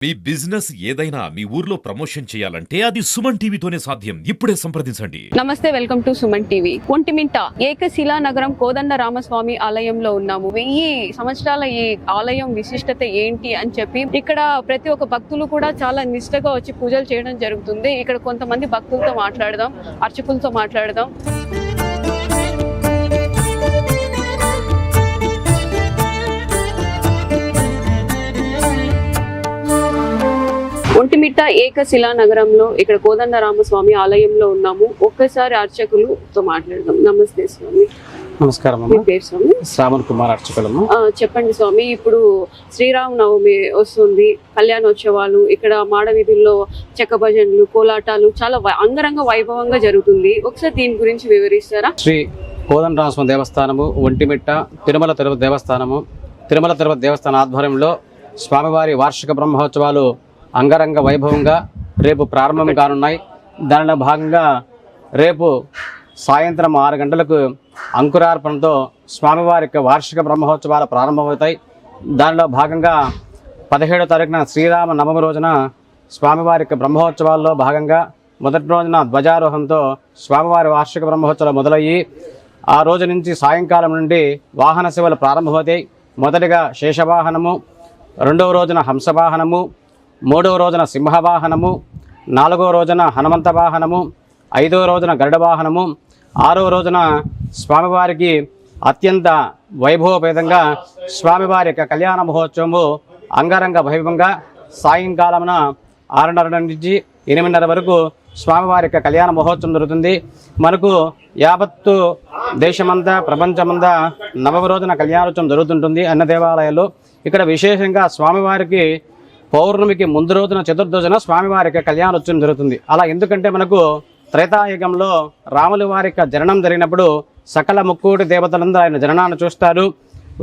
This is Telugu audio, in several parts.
మీ బిజినెస్ ఏదైనా మీ ఊర్లో ప్రమోషన్ చేయాలంటే అది సుమన్ టీవీతోనే సాధ్యం. ఇప్పుడే సంప్రదించండి. నమస్తే, welcome to Suman TV. Vontimitta ఏకశిలా నగరం కోదండ రామస్వామి ఆలయంలో ఉన్నాము. 1000 సంవత్సరాల ఈ ఆలయం విశిష్టత ఏంటి అని చెప్పి ఇక్కడ ప్రతి ఒక్క భక్తులు కూడా చాలా నిష్ఠగా వచ్చి పూజలు చేయడం జరుగుతుంది. ఇక్కడ కొంతమంది భక్తులతో మాట్లాడదాం, అర్చకులతో మాట్లాడదాం. ఒంటిమిట్ట ఏకశిలా నగరంలో ఇక్కడ కోదండ రామస్వామి ఆలయంలో ఉన్నాము. ఒక్కసారి అర్చకులతో మాట్లాడదాం. నమస్తే స్వామి. నమస్కారం. మీ పేరు స్వామి? శ్రావణ్ కుమార్ అర్చకులము. చెప్పండి స్వామి, ఇప్పుడు శ్రీరామనవమి వస్తుంది, కళ్యాణోత్సవాలు, ఇక్కడ మాడవీధుల్లో చెక్క భజనలు, కోలాటాలు చాలా అంగరంగ వైభవంగా జరుగుతుంది. ఒకసారి దీని గురించి వివరిస్తారా? శ్రీ కోదండ రామస్వామి దేవస్థానము, ఒంటిమిట్ట తిరుమల తిరుపతి దేవస్థానము, తిరుమల తిరుపతి దేవస్థాన ఆధ్వర్యంలో స్వామివారి వార్షిక బ్రహ్మోత్సవాలు అంగరంగ వైభవంగా రేపు ప్రారంభం కానున్నాయి. దానిలో భాగంగా రేపు సాయంత్రం 6 గంటలకు అంకురార్పణతో స్వామివారి యొక్క వార్షిక బ్రహ్మోత్సవాలు ప్రారంభమవుతాయి. దానిలో భాగంగా 17వ తారీఖున శ్రీరామ నవమి రోజున స్వామివారి యొక్క బ్రహ్మోత్సవాల్లో భాగంగా మొదటి రోజున ధ్వజారోహంతో స్వామివారి వార్షిక బ్రహ్మోత్సవాలు మొదలయ్యి ఆ రోజు నుంచి సాయంకాలం నుండి వాహన సేవలు ప్రారంభమవుతాయి. మొదటిగా శేషవాహనము, 2వ రోజున హంసవాహనము, 3వ రోజున సింహవాహనము, 4వ రోజున హనుమంత వాహనము, 5వ రోజున గరుడ వాహనము, 6వ రోజున స్వామివారికి అత్యంత వైభవపేతంగా స్వామివారి యొక్క కళ్యాణ మహోత్సవము అంగరంగ వైభవంగా సాయంకాలమున 6:30 నుంచి 8:30 వరకు స్వామివారి యొక్క కళ్యాణ మహోత్సవం జరుగుతుంది. మనకు యావత్తు దేశమంతా ప్రపంచమంతా 9వ రోజున కళ్యాణోత్సవం జరుగుతుంటుంది అన్న దేవాలయాల్లో. ఇక్కడ విశేషంగా స్వామివారికి పౌర్ణమికి ముందు రోజున చతుర్దశన స్వామివారికి కళ్యాణోత్సవం జరుగుతుంది. అలా ఎందుకంటే మనకు త్రేతాయుగంలో రాముల వారి యొక్క జననం జరిగినప్పుడు సకల ముక్కోటి దేవతలందరూ ఆయన జననాన్ని చూస్తారు.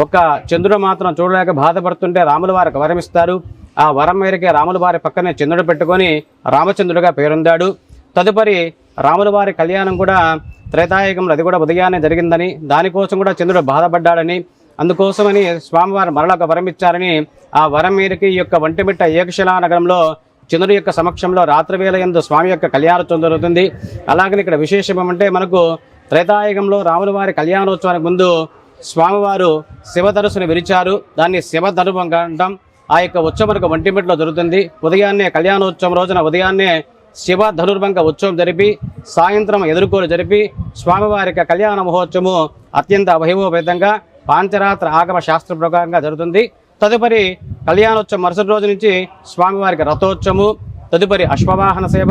ఒక చంద్రుడు మాత్రం చూడలేక బాధపడుతుంటే రాముల వారికి వరం ఇస్తారు. ఆ వరం మేరకే రాముల వారి పక్కనే చంద్రుడు పెట్టుకొని రామచంద్రుడిగా పేరొందాడు. తదుపరి రాముల వారి కళ్యాణం కూడా త్రేతాయుగంలో అది కూడా ఉదయాన్నే జరిగిందని, దానికోసం కూడా చంద్రుడు బాధపడ్డాడని, అందుకోసమని స్వామివారు మరొక వరం ఇచ్చారని ఆ వరం మేరకి ఈ యొక్క ఒంటిమిట్ట ఏకశిలా నగరంలో చంద్రుడి యొక్క సమక్షంలో రాత్రివేళ యందు స్వామి యొక్క కళ్యాణోత్సవం జరుగుతుంది. అలాగని ఇక్కడ విశేషం ఏమంటే మనకు త్రేతాయుగంలో రాముల వారి కళ్యాణోత్సవానికి ముందు స్వామివారు శివధనుసుని విరిచారు. దాన్ని శివధనువంగా అంటాం. ఆ యొక్క ఉత్సవం మనకు ఒంటిమిట్టలో జరుగుతుంది. ఉదయాన్నే కళ్యాణోత్సవం రోజున ఉదయాన్నే శివ ధనుర్భంగ ఉత్సవం జరిపి సాయంత్రం ఎదుర్కోలు జరిపి స్వామివారి యొక్క కళ్యాణ మహోత్సవము అత్యంత వైభవపేతంగా పాంచరాత్ర ఆగమ శాస్త్ర ప్రకారంగా జరుగుతుంది. తదుపరి కళ్యాణోత్సవం మరుసటి రోజు నుంచి స్వామివారికి రథోత్సవము, తదుపరి అశ్వవాహన సేవ,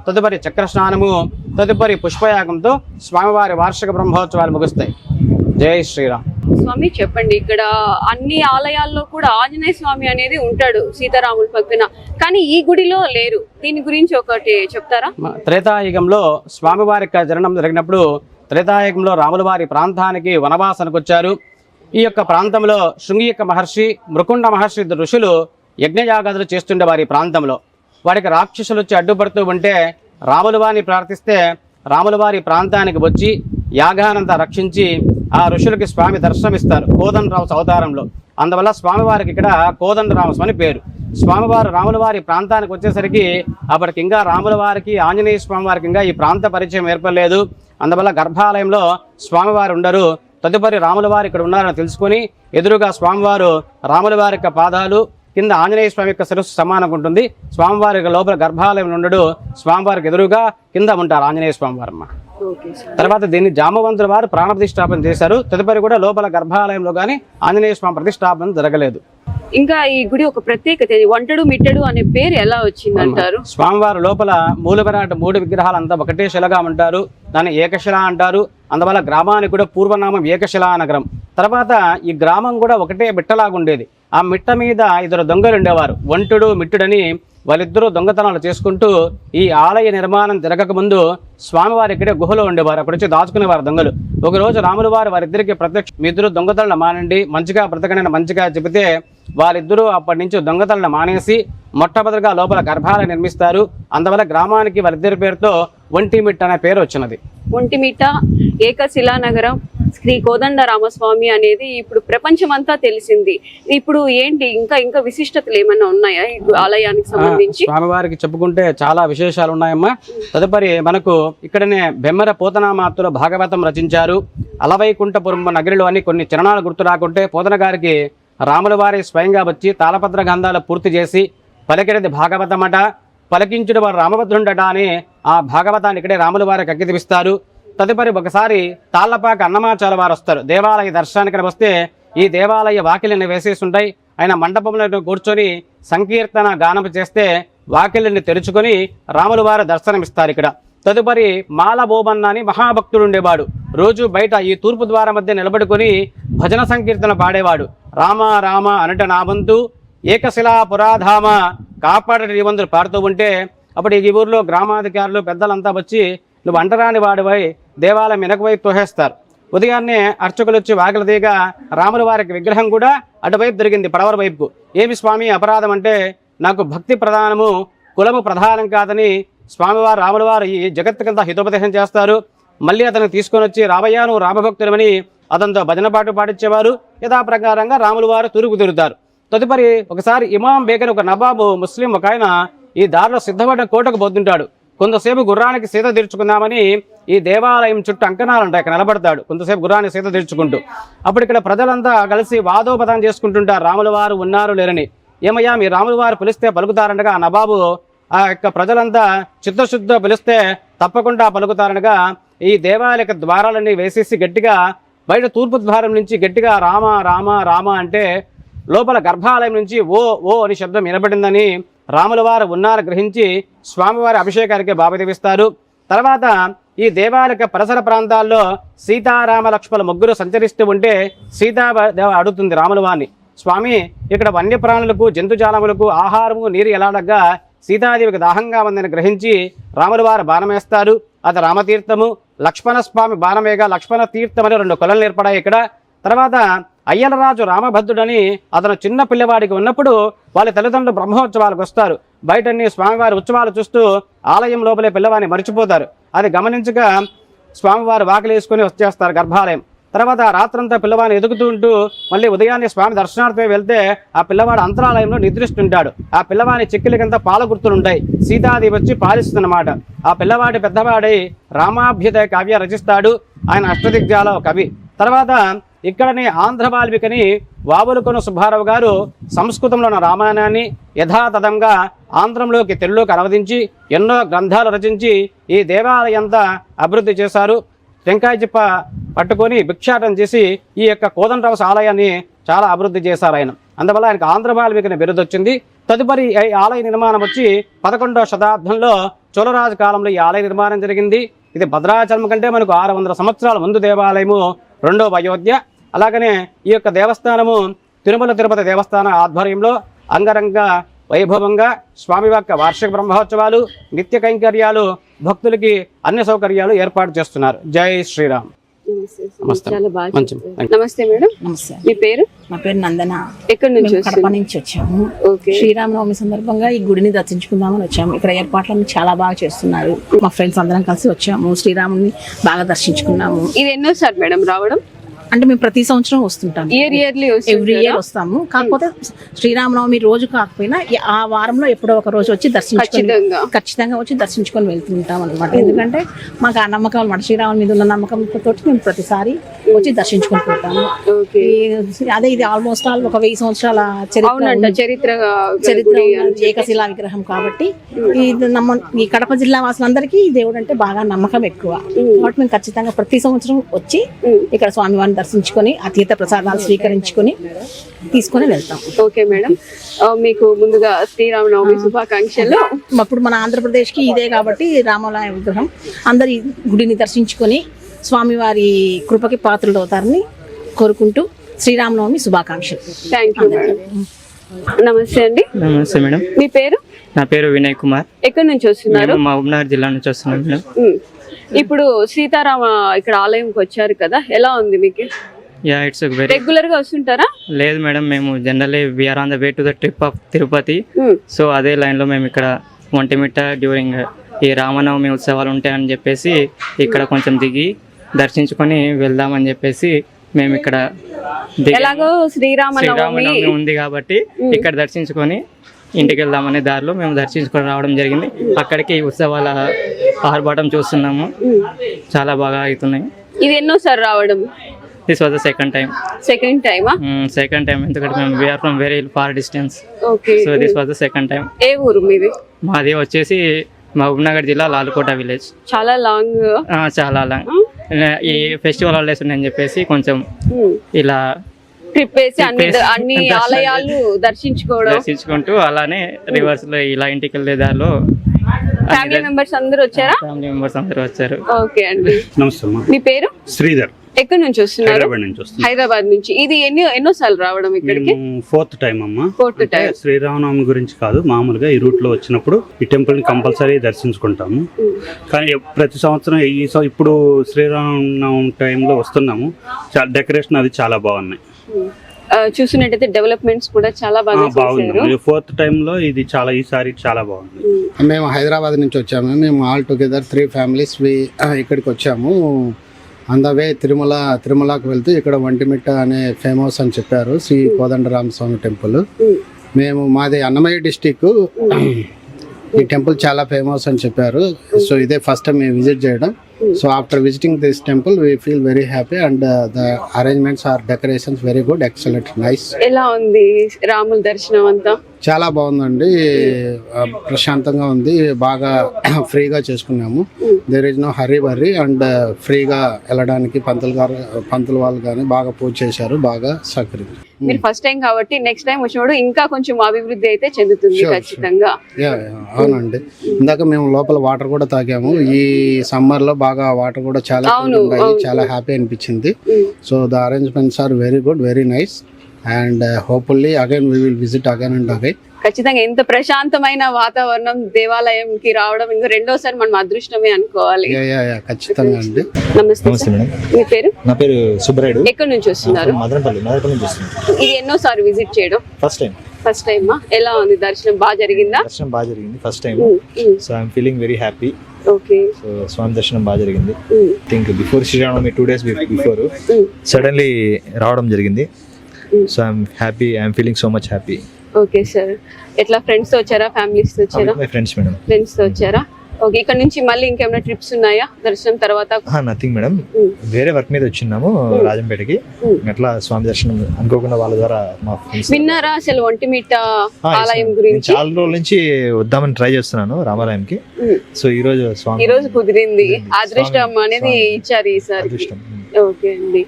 తదుపరి చక్రస్నానము, తదుపరి పుష్పయాగంతో స్వామివారి వార్షిక బ్రహ్మోత్సవాలు ముగుస్తాయి. జై శ్రీరామ్. స్వామి చెప్పండి, ఇక్కడ అన్ని ఆలయాల్లో కూడా ఆంజనేయ స్వామి అనేది ఉంటాడు సీతారాముల పక్కన, కానీ ఈ గుడిలో లేరు. దీని గురించి ఒకటి చెప్తారా? త్రేతాయుగంలో స్వామివారి జననం జరిగినప్పుడు త్రేతాయుగంలో రాముల వారి ప్రాంతానికి వనవాసానికి వచ్చారు. ఈ యొక్క ప్రాంతంలో శృంగిక మహర్షి, మృకుండ మహర్షి ఋషులు యజ్ఞయాగాదులు చేస్తుండే వారి ప్రాంతంలో వారికి రాక్షసులు వచ్చి అడ్డుపడుతూ ఉంటే రాముల వారిని ప్రార్థిస్తే రాముల వారి ప్రాంతానికి వచ్చి యాగానంతా రక్షించి ఆ ఋషులకి స్వామి దర్శనమిస్తారు కోదండరామ అవతారంలో. అందువల్ల స్వామివారికి ఇక్కడ కోదండరామస్వామి పేరు. స్వామివారు రాముల వారి ప్రాంతానికి వచ్చేసరికి అప్పటికి ఇంకా రాముల వారికి ఆంజనేయ స్వామి వారికి ఇంకా ఈ ప్రాంత పరిచయం ఏర్పడలేదు. అందువల్ల గర్భాలయంలో స్వామివారు ఉండరు. తదుపరి రాముల వారు ఇక్కడ ఉన్నారని తెలుసుకొని ఎదురుగా స్వామివారు రాముల వారి యొక్క పాదాలు కింద ఆంజనేయ స్వామి యొక్క శిరస్సు సమానంగా ఉంటుంది. స్వామివారి లోపల గర్భాలయం ఉండడు, స్వామివారికి ఎదురుగా కింద ఉంటారు ఆంజనేయ స్వామివారమ్మ. తర్వాత దీన్ని జామవంతుల వారు ప్రాణ ప్రతిష్టాపన చేశారు. తదుపరి కూడా లోపల గర్భాలయంలో కానీ ఆంజనేయ స్వామి ప్రతిష్టాపన జరగలేదు. ఇంకా ఈ గుడి ఒక ప్రత్యేకత, వంటడు మిట్టడు అనే పేరు ఎలా వచ్చింది అంటారు? స్వామివారు లోపల మూలవిరాట్ 3 విగ్రహాలు అంతా ఒకటే శిలగా ఉంటారు. దాన్ని ఏకశిల అంటారు. అందువల్ల గ్రామానికి కూడా పూర్వనామం ఏకశిలా నగరం. తర్వాత ఈ గ్రామం కూడా ఒకటే మిట్టలాగా ఉండేది. ఆ మిట్ట మీద 2 దొంగలు ఉండేవారు, వంటుడు మిట్టుడని. వాళ్ళిద్దరూ దొంగతనాలు చేసుకుంటూ ఈ ఆలయ నిర్మాణం జరగక ముందు స్వామివారి ఇక్కడే గుహలో ఉండేవారు. అక్కడ వచ్చి దాచుకునేవారు దొంగలు. ఒకరోజు రాముల వారు వారిద్దరికి ప్రత్యక్ష, మీ ఇద్దరు దొంగతనాలు మానండి, మంచిగా బ్రతకనని మంచిగా చెబితే వారిద్దరూ అప్పటి నుంచి దొంగతనాలు మానేసి మొట్టమొదటిగా లోపల గర్భాలయం నిర్మిస్తారు. అందువల్ల గ్రామానికి వారిద్దరి పేరుతో ఒంటిమిట్ట అనే పేరు వచ్చినది. ఒంటిమిట్ట ఏకశిలా నగరం శ్రీ కోదండ రామస్వామి అనేది ఇప్పుడు ప్రపంచమంతా తెలిసింది. ఇప్పుడు ఏంటి ఇంకా విశిష్టతలు ఏమైనా ఉన్నాయా ఈ ఆలయానికి సంబంధించి? స్వామివారికి చెప్పుకుంటే చాలా విశేషాలు ఉన్నాయమ్మా. తదుపరి మనకు ఇక్కడనే బెమ్మర పోతనామాత్తుల భాగవతం రచించారు. అలవైకుంఠపురం నగరిలో అని కొన్ని చరణాలు గుర్తు రాకుంటే పోతన గారికి రాముల వారి స్వయంగా వచ్చి తాళపత్ర గంధాలు పూర్తి చేసి పలికినది భాగవతమట, పలికించుడు వారు రామభద్రుండట అని ఆ భాగవతాన్ని ఇక్కడే రాముల వారికి అగ్గిదిస్తారు. తదుపరి ఒకసారి తాళ్లపాక అన్నమాచార్య వారు వస్తారు. దేవాలయ దర్శనానికి వస్తే ఈ దేవాలయ వాకిలిని వేసేసి ఉంటాయి. ఆయన మండపంలో కూర్చొని సంకీర్తన గానం చేస్తే వాకిలిని తెరుచుకొని రాముల వారు దర్శనమిస్తారు ఇక్కడ. తదుపరి మాలబోబన్న అని మహాభక్తుడు ఉండేవాడు. రోజు బయట ఈ తూర్పు ద్వారం మధ్య నిలబడుకొని భజన సంకీర్తన పాడేవాడు. రామ రామ అనట నా వంతు ఏకశిలా పురాధామ కాపాడటి వంతులు పాడుతూ ఉంటే అప్పుడు ఈ ఊర్లో గ్రామాధికారులు పెద్దలంతా వచ్చి నువ్వు అంటరాని వాడివై దేవాలయం వెనకవైపు తోహేస్తారు. ఉదయాన్నే అర్చకులు వచ్చి వాకిలి తీగ రాముల వారికి విగ్రహం కూడా అటువైపు దొరికింది, పడవర వైపుకు. ఏమి స్వామి అపరాధం అంటే నాకు భక్తి ప్రధానము కులము ప్రధానం కాదని స్వామివారు రాముల వారు ఈ జగత్తుకంతా హితోపదేశం చేస్తారు. మళ్ళీ అతను తీసుకొని వచ్చి రామయ్య నువ్వు రామభక్తులమని అతనితో భజన పాటు పాటించేవారు. యథాప్రకారంగా రాముల వారు తిరుగుతారు. తదుపరి ఒకసారి ఇమాం బేగన్ ఒక నవాబు ముస్లిం ఒక ఆయన ఈ దారిలో సిద్ధపడిన కోటకు పోతుంటాడు. కొంతసేపు గుర్రానికి సీత తీర్చుకుందామని ఈ దేవాలయం చుట్టూ అంకణాలు ఉంటాయి, అక్కడ నిలబడతాడు కొంతసేపు గుర్రానికి సీత తీర్చుకుంటూ. అప్పుడు ఇక్కడ ప్రజలంతా కలిసి వాదోపదం చేసుకుంటుంటారు రాముల వారు ఉన్నారు లేరని. ఏమయ్యా మీ రాముల వారు పిలిస్తే పలుకుతారంటగా ఆ నవాబు ఆ యొక్క ప్రజలంతా చిత్తశుద్ధితో పిలిస్తే తప్పకుండా పలుకుతారనగా ఈ దేవాలయ ద్వారాలన్నీ వేసేసి గట్టిగా బయట తూర్పు ద్వారం నుంచి గట్టిగా రామ రామ రామ అంటే లోపల గర్భాలయం నుంచి ఓ ఓ అని శబ్దం వినబడిందని రాముల వారు ఉన్నారని గ్రహించి స్వామివారి అభిషేకానికి బాబదివిస్తారు. తర్వాత ఈ దేవాలయ పరిసర ప్రాంతాల్లో సీతారామ లక్ష్మణ ముగ్గురు సంచరిస్తూ ఉంటే సీతాదేవ అడుగుతుంది రాముల వారిని, స్వామి ఇక్కడ వన్యప్రాణులకు జంతుజాలములకు ఆహారము నీరు ఎలాడగా సీతాదేవికి దాహంగా ఉందని గ్రహించి రాముల వారు బాణమేస్తారు. అది రామతీర్థము. లక్ష్మణస్వామి బాణమేగా లక్ష్మణ తీర్థం అని 2 కొలలు ఏర్పడాయి ఇక్కడ. తర్వాత అయ్యలరాజు రామభద్రుడని అతను చిన్న పిల్లవాడికి ఉన్నప్పుడు వాళ్ళ తల్లిదండ్రులు బ్రహ్మోత్సవాలకు వస్తారు. బయటన్ని స్వామివారి ఉత్సవాలు చూస్తూ ఆలయం లోపలే పిల్లవాడిని మర్చిపోతారు. అది గమనించగా స్వామివారు వాకిలి వేసుకొని వచ్చేస్తారు గర్భాలయం. తర్వాత రాత్రంతా పిల్లవాడిని ఎదుగుతూ ఉంటూ మళ్ళీ ఉదయాన్నే స్వామి దర్శనార్థమే వెళ్తే ఆ పిల్లవాడు అంతరాలయంలో నిద్రిస్తుంటాడు. ఆ పిల్లవాడి చెక్కిలికంతా పాల గుర్తులుంటాయి. సీతాదేవి వచ్చి పాలిస్తుందన్నమాట. ఆ పిల్లవాడి పెద్దవాడై రామాభ్యుదయ కావ్య రచిస్తాడు. ఆయన అష్టదిగ్జాల కవి. తర్వాత ఇక్కడనే ఆంధ్ర వాల్మీకిని వావులకొన సుబ్బారావు గారు సంస్కృతంలో ఉన్న రామాయణాన్ని యథాతథంగా ఆంధ్రంలోకి తెలుగులోకి అనువదించి ఎన్నో గ్రంథాలు రచించి ఈ దేవాలయంతా అభివృద్ధి చేశారు. టెంకాయ చిప్ప పట్టుకొని భిక్షాటన చేసి ఈ యొక్క కోదండరామ ఆలయాన్ని చాలా అభివృద్ధి చేశారు ఆయన. అందువల్ల ఆయనకు ఆంధ్ర వాల్మీకిని బిరుదు వచ్చింది. తదుపరి ఈ ఆలయ నిర్మాణం వచ్చి 11వ శతాబ్దంలో చోళరాజు కాలంలో ఈ ఆలయ నిర్మాణం జరిగింది. ఇది భద్రాచలం కంటే మనకు 600 సంవత్సరాల ముందు దేవాలయము, 2వ అయోధ్య. అలాగనే ఈ యొక్క దేవస్థానము తిరుమల తిరుపతి దేవస్థానం ఆధ్వర్యంలో అంగరంగ వైభవంగా స్వామి యొక్క వార్షిక బ్రహ్మోత్సవాలు, నిత్య కైంకర్యాలు, భక్తులకి అన్ని సౌకర్యాలు ఏర్పాటు చేస్తున్నారు. జై శ్రీరామ్. చాలా బాగా నమస్తే మేడం. నమస్తే. మీ పేరు? నా పేరు నందన. ఎక్కడి నుంచి మేము కడప నుంచి వచ్చాము. శ్రీరామనవమి సందర్భంగా ఈ గుడిని దర్శించుకుందామని వచ్చాము. ఇక్కడ ఏర్పాట్లను చాలా బాగా చేస్తున్నారు. మా ఫ్రెండ్స్ అందరం కలిసి వచ్చాము. శ్రీరాముని బాగా దర్శించుకున్నాము. ఇది ఎన్నోసారి మేడం రావడం? అంటే మేము ప్రతి సంవత్సరం వస్తుంటాము. ఎవ్రీ ఇయర్ వస్తాము. కాకపోతే శ్రీరామనవమి రోజు కాకపోయినా ఆ వారంలో ఎప్పుడో ఒక రోజు వచ్చి ఖచ్చితంగా వచ్చి దర్శించుకొని వెళ్తుంటాం అనమాట. ఎందుకంటే మాకు ఆ నమ్మకం అనమాట, శ్రీరాముని మీద ఉన్న నమ్మకంతో మేము ప్రతిసారి వచ్చి దర్శించుకొని పోతాము. అదే ఇది ఆల్మోస్ట్ ఆల్ ఒక 1000 సంవత్సరాల చరిత్ర ఏకశిలా విగ్రహం కాబట్టి ఈ కడప జిల్లా వాసులందరికీ ఈ దేవుడు అంటే బాగా నమ్మకం ఎక్కువ. కాబట్టి మేము ఖచ్చితంగా ప్రతి సంవత్సరం వచ్చి ఇక్కడ స్వామివారిని దర్శించుకొని ఆ తీర్థ ప్రసాదాలు స్వీకరించుకొని తీసుకొని వెళ్తాం. ఓకే మేడం, మీకు ముందుగా శ్రీరామనవమి శుభాకాంక్షలు. అప్పుడు మన ఆంధ్రప్రదేశ్ కి ఇదే కాబట్టి రామాలయ విగ్రహం అందరి గుడిని దర్శించుకొని స్వామివారి కృపకి పాత్రలు అవుతారని కోరుకుంటూ శ్రీరామనవమి శుభాకాంక్షలు. Thank you madam. నమస్తే అండి. నమస్తే మేడం. మీ పేరు? నా పేరు వినయ్ కుమార్. ఎక్కడి నుంచి వస్తున్నారు? మహబూబ్నగర్ జిల్లా నుంచి వస్తున్నాను మేడం. ఇప్పుడు సీతారామ ఇక్కడ ఆలయంకి వచ్చారు కదా, ఎలా ఉంది మీకు? Yeah, it's very. రెగ్యులర్ గా వస్తుంటారా? లేదు మేడం, మేము generally we are on the way to the trip of Tirupati. So అదే లైన్ లో మేము ఇక్కడ ఒంటిమిట్ట డ్యూరింగ్ ఈ రామనవమి ఉత్సవాలు ఉంటాయని చెప్పేసి ఇక్కడ కొంచెం దిగి దర్శించుకొని వెళ్దామని చెప్పేసి మేము ఇక్కడ ఎలాగో శ్రీరామనవమి శ్రీరామనవమి ఉంది కాబట్టి ఇక్కడ దర్శించుకొని ఇంటికి వెళ్దామనే దారిలో మేము దర్శించుకొని రావడం జరిగింది. అక్కడికి ఉత్సవాల ఆర్భాటం చూస్తున్నాము, చాలా బాగా అవుతున్నాయి. ఇది ఎన్నోసారి రావడం? This was the second time. Second టైమా? సెకండ్ టైం, ఎందుకంటే మేము we are from very far distance. Okay. So this was the second time. ఏ ఊరు మీది? మాది వచ్చేసి మహబూబ్నగర్ జిల్లా లాల్కోట విలేజ్. చాలా లాంగ్. చాలా లాంగ్. ఈ ఫెస్టివల్ హాలిడేస్ ఉన్నాయని చెప్పేసి కొంచెం ఇలా ట్రిప్ వేసి అన్ని ఆలయాలు దర్శించుకుంటూ అలానే రివర్స్ లో ఇలా ఇంటికి వెళ్ళే దారిలో ఫ్యామిలీ మెంబర్స్ అందరూ వచ్చారా? ఫ్యామిలీ మెంబర్స్ అందరూ వచ్చారు. ఓకే అండి. నమస్తే. మీ పేరు? శ్రీధర్. ఎక్కడి నుంచి వస్తున్నారు? హైదరాబాద్ నుంచి వస్తున్నాం. హైదరాబాద్ నుంచి. ఇది ఎన్నోసార్లు రావడం ఇక్కడికి? ఫోర్త్ టైం అమ్మా. Fourth time. శ్రీరామనవమి గురించి కాదు, మామూలుగా ఈ రూట్ లో వచ్చినప్పుడు ఈ టెంపుల్ ని కంపల్సరీ దర్శించుకుంటాము. కానీ ప్రతి సంవత్సరం ఇప్పుడు శ్రీరామనవమి టైంలో వస్తున్నాము. డెకరేషన్ అది చాలా బాగున్నాయి. చూసినట్టయితే డెవలప్మెంట్స్ కూడా చాలా బాగా బాగుంది. ఫోర్త్ టైం లో ఇది ఈసారి చాలా బాగుంది. మేము హైదరాబాద్ నుంచి వచ్చాము. మేము ఆల్ టుగెదర్ 3 ఫ్యామిలీస్ ఇక్కడికి వచ్చాము. ఆన్ ద వే తిరుమలకి వెళ్తూ ఇక్కడ ఒంటిమిట్ట అనే ఫేమస్ అని చెప్పారు, శ్రీ కోదండరామస్వామి టెంపుల్. మాది అన్నమయ్య డిస్టిక్. ఈ టెంపుల్ చాలా ఫేమస్ అని చెప్పారు. సో ఇదే ఫస్ట్ టైం మేము విజిట్ చేయడం. So after visiting this temple we feel very happy and the arrangements are decorations very good, excellent, nice. ఎలా ఉంది రాముల దర్శనం అంతా? చాలా బాగుందండి, ప్రశాంతంగా ఉంది, బాగా ఫ్రీగా చేసుకున్నాము. There is no hurry burry and ఫ్రీగా వెళ్ళడానికి పంతులు వాళ్ళు కానీ బాగా పూజ చేశారు, బాగా సహకరించారు. మీరు ఫస్ట్ టైం కాబట్టి నెక్స్ట్ టైం వచ్చినప్పుడు ఇంకా కొంచెం అభివృద్ధి అయితే చెందుతుంది ఖచ్చితంగా. అవునండి. ఇందాక మేము లోపల వాటర్ కూడా తాగాము. ఈ సమ్మర్ లో బాగా వాటర్ కూడా చాలా చాలా హ్యాపీ అనిపించింది. So the arrangements are very good, very nice and hopefully again we will visit again and again. ఖచ్చితంగా ఎంత ప్రశాంతమైన వాతావరణం, దేవాలయంకి రావడం ఇంకా రెండోసారి మనం అదృష్టమే అనుకోవాలి. ఖచ్చితంగా అండి. నమస్తే మేడం. మీ పేరు? నా పేరు సుబ్బరాయుడు. ఎక్కడి నుంచి వస్తున్నారు? మదనపల్లి నుంచి వస్తున్నాను. ఇది ఎన్నోసారి విజిట్ చేయడం? First time. ఎలా ఉంది దర్శనం? బాగా జరిగిందా? దర్శనం బాగా జరిగింది first time. So I'm feeling very happy. Okay. So స్వామి దర్శనం బాగా జరిగింది. Think before Sriramanavami 2 days before suddenly రావడం జరిగింది. So I'm happy, I'm feeling so much happy. Okay sir. ఎట్లా ఫ్రెండ్స్ తో వచ్చారా, ఫ్యామిలీస్ తో వచ్చారా? My friends madam. ఫ్రెండ్స్ తో వచ్చారా? ఓకే. ఇక్కడ నుంచి మళ్ళీ ఇంకేమైనా ట్రిప్స్ ఉన్నాయా దర్శనం తర్వాత? నథింగ్ మేడం, వేరే వర్క్ మీద వచ్చిన్నాము రాజంపేటకి. అట్లా స్వామి దర్శనం అనుకోకుండా వాళ్ళ ద్వారా మా ఫ్రెండ్స్. విన్నారా అసలు ఒంటిమిట్ట ఆలయం గురించి? చాలా రోజుల నుంచి వద్దామని ట్రై చేస్తున్నాను రామాలయంకి. సో ఈ రోజు కుదిరింది. అదృష్టం అనేది ఇచ్చారు ఈసారి. ఓకే అండి.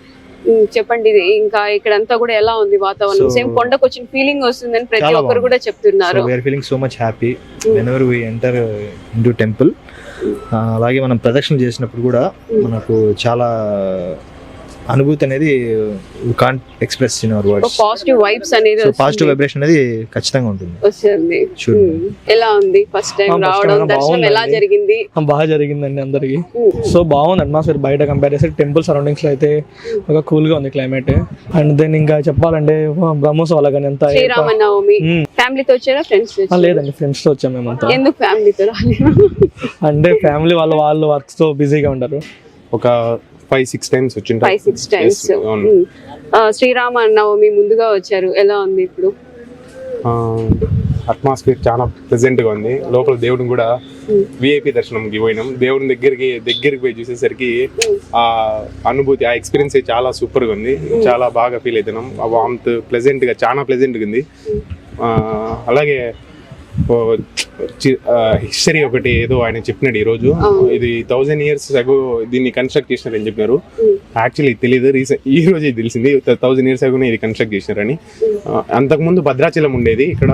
చెప్పండి, ఇంకా ఇక్కడంతా కూడా ఎలా ఉంది వాతావరణం? సేమ్ కొండకు వచ్చిన ఫీలింగ్ వస్తుందని ప్రతి ఒక్కరు కూడా చెప్తున్నారు. we are feeling so much happy whenever we enter into temple. అలాగే మనం ప్రదక్షిణ చేసినప్పుడు కూడా మనకు చాలా అనుభూతి అనేది can't express in our words. Positive vibes అనేది, పాజిటివ్ వైబ్రేషన్ అనేది ఖచ్చితంగా ఉంటుంది. ఎలా ఉంది ఫస్ట్ టైం రావడం? దర్శనం ఎలా జరిగింది? బాగా జరిగిందండి అందరికి. సో బాగుంది అట్మాస్ఫియర్. బయట కంపేర్ చేస్తే టెంపుల్ సరౌండింగ్స్ లో అయితే ఒక కూల్ గా ఉంది క్లైమేట్. అండ్ దెన్ ఇంకా చెప్పాలంటే బ్రహ్మోత్సవాల కానీ ఎంత శ్రీరామనవమి ఫ్యామిలీతో వచ్చారా, ఫ్రెండ్స్? లేదండి, ఫ్రెండ్స్ తో వచ్చాము మేమంతా. ఎందుకు ఫ్యామిలీతో రాలేదు? అంటే ఫ్యామిలీ వాళ్ళు వర్క్స్ తో బిజీగా ఉంటారు. ఒక 5-6 times వచ్చింది. 5-6 times. శ్రీరామనవమి ముందుగా వచ్చారు, ఎలా ఉంది ఇప్పుడు? అట్మాస్ఫియర్ చాలా ప్లెజెంట్ గా ఉంది. లోపల దేవుడిని కూడా విఐపి దర్శనంకి పోయినాం. దేవుడిని దగ్గరికి పోయి చూసేసరికి ఆ అనుభూతి, ఆ ఎక్స్పీరియన్స్ చాలా సూపర్ గా ఉంది. చాలా బాగా ఫీల్ అవుతున్నాం. ఆ వామ్త్ ప్లెజెంట్ గా, చాలా ప్లెజెంట్ గా ఉంది. అలాగే హిస్టరీ ఒకటి ఏదో ఆయన చెప్పినాడు ఈరోజు. ఇది 1000 years అగో దీన్ని కన్స్ట్రక్ట్ చేసినారని చెప్పినారు. యాక్చువల్లీ తెలియదు, ఈ రోజే తెలిసింది 1000 years అగోనే ఇది కన్స్ట్రక్ట్ చేసినారని. అంతకుముందు భద్రాచలం ఉండేది ఇక్కడ.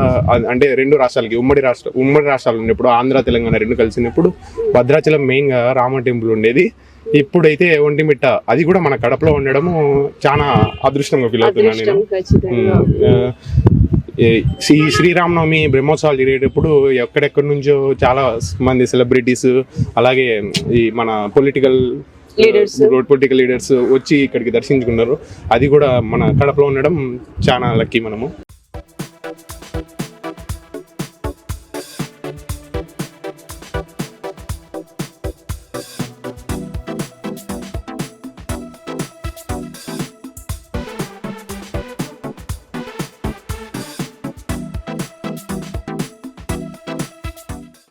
అంటే 2 రాష్ట్రాలకి ఉమ్మడి రాష్ట్రాలు ఉన్నప్పుడు, ఆంధ్ర తెలంగాణ 2 కలిసినప్పుడు భద్రాచలం మెయిన్ గా రామ టెంపుల్ ఉండేది. ఇప్పుడైతే ఒంటిమిట్ట, అది కూడా మన కడపలో ఉండడము చాలా అదృష్టంగా ఫీల్ అవుతున్నాను నేను. ఈ శ్రీరామనవమి బ్రహ్మోత్సవాలు జరిగేటప్పుడు ఎక్కడెక్కడి నుంచో చాలా మంది సెలబ్రిటీస్, అలాగే ఈ మన పొలిటికల్ లీడర్స్ వచ్చి ఇక్కడికి దర్శించుకున్నారు. అది కూడా మన కడపలో ఉండడం చాలా లక్కీ మనము.